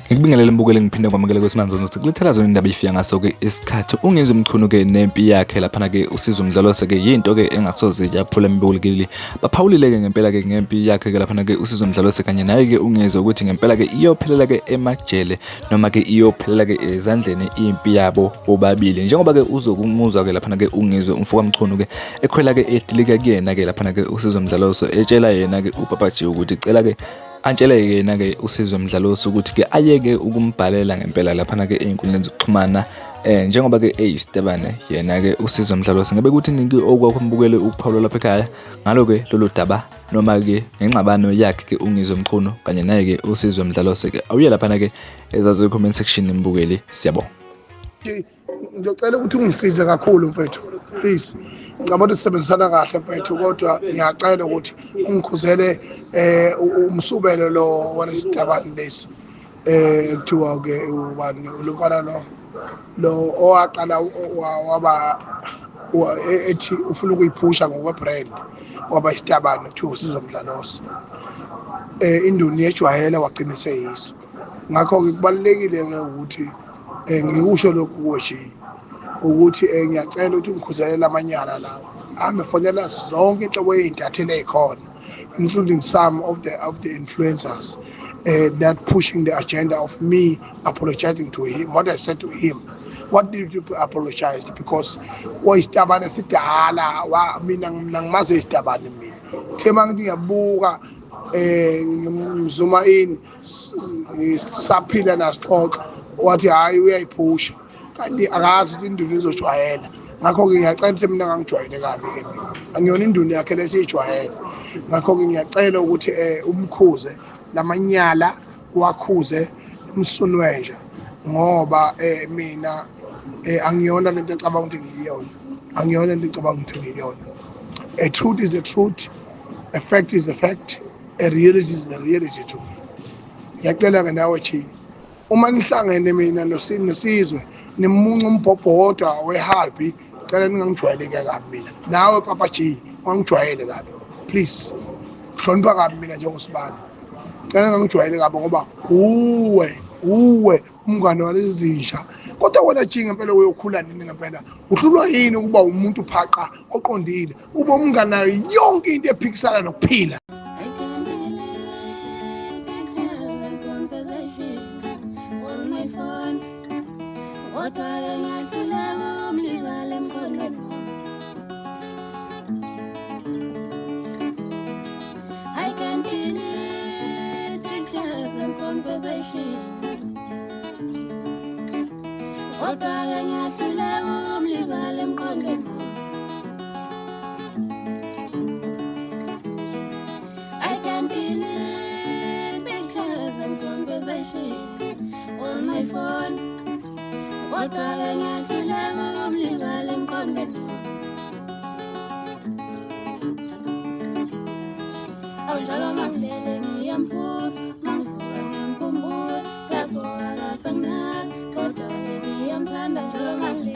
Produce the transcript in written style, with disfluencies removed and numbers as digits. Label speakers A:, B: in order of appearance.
A: Ngikubingelele mbukele ngiphinde kwamukele kwesimanje ukuthi kulethela zona indaba ifika ngaso-ke isikhathi ungezwe umchunu-ke nempi yakhe laphana-ke usizo Mdlalose-ke yinto-ke engasoze yaphula emibukeli baphawulile-ke ngempela-ke ngempi yakhe-ke laphana-ke usizo Mdlalose kanye naye-ke ungezwe ukuthi ngempela-ke iyophelela-ke emajele noma-ke iyophelela-ke ezandleni impi yabo bobabili njengoba-ke uzokumuzwa-ke laphana-ke ungezwe umfoka mchunu-ke ekhwela-ke edilika kuyena-ke laphana-ke usizo Mdlalose etshela yena-ke uPapaji ukuthi cela-ke antshele yena-ke usizo Mdlalose ukuthi-ke ayeke ukumbhalela ngempela laphana-ke ey'nkundleni zokuxhumana njengoba-ke eyisitebane yena-ke usizo Mdlalose ngabe kuthi ningi okwakumbukele ukuphawula lapha ekhaya ngalo-ke lolu daba noma-ke ngengxabano yakhe-ke ungizwe mchunu kanye naye-ke usizo Mdlalose-ke awuye laphana-ke ezazi comment section imbukeli siyabonga.
B: Ngicela ukuthi ungisize kakhulu mfethu please ngicabanga sisebenzisana kahle mfethu kodwa ngiyacela ukuthi ungikhuzele umsubelo lo wanesithabani lesi kuthiwa-ke ubani lo mfana lo owaqala waba ethi ufuna ukuyiphusha ngokwe-brand waba isitabane kuthiwa usizo Mdlalose induni yejwayela wagcina eseyisa ngakho-ke kubalulekile-ke ukuthi ngikusho lokhu kuwe nje ukuthi ngiyacela ukuthi ngikhuzelele amanyala lawo amefonela zonke inhlobo yey'ntatheli ey'khona including some of the influencers that pushing the agenda of me apologizing to him. What I said to him, what did you apologize? Because wayisitabane sidala mina ngimaze isitabane mina thema ngithi ngiyabuka ngimzuma in saphila nasixoxa wathi hayi uyayiphusha kanti akazi ukuthi induni izojwayela ngakho-ke ngiyacela ukuthi mina ngangijwayele kabi-ke angiyona induni yakhe lesiyijwayele ngakho-ke ngiyacela ukuthi umkhuze lamanyala wakhuze umsunwenja ngoba mina angiyona lento ecabanga ukuthi ngiyiyona angiyona lento ecabanga ukuthi ngiyiyona. A truth is a truth, a fact is a fact, a reality is a reality too. Ngiyacela-ke nawe Chi uma nihlangene mina nesizwe nimunca umbhobhoda wehalbi cela ningangijwayeleke kabi mina nawe Papaji ungangijwayele kabi please hlonipha kabi mina njengosibani cela ningangijwayele kabi ngoba uwe umngane walezinja kodwa wena Chi ngempela uyokhula nini ngempela uhlulwa yini ukuba umuntu phaqa oqondile ube umngane nayo yonke into ephikisana nokuphila.
C: I can delete pictures and conversations. What I can delete pictures and conversations on my phone. What Awujalo makulele ngiyamphupha mangivuka ngiyamkhumbula lapho akasangina kodwa ngiyamthanda njalo makulele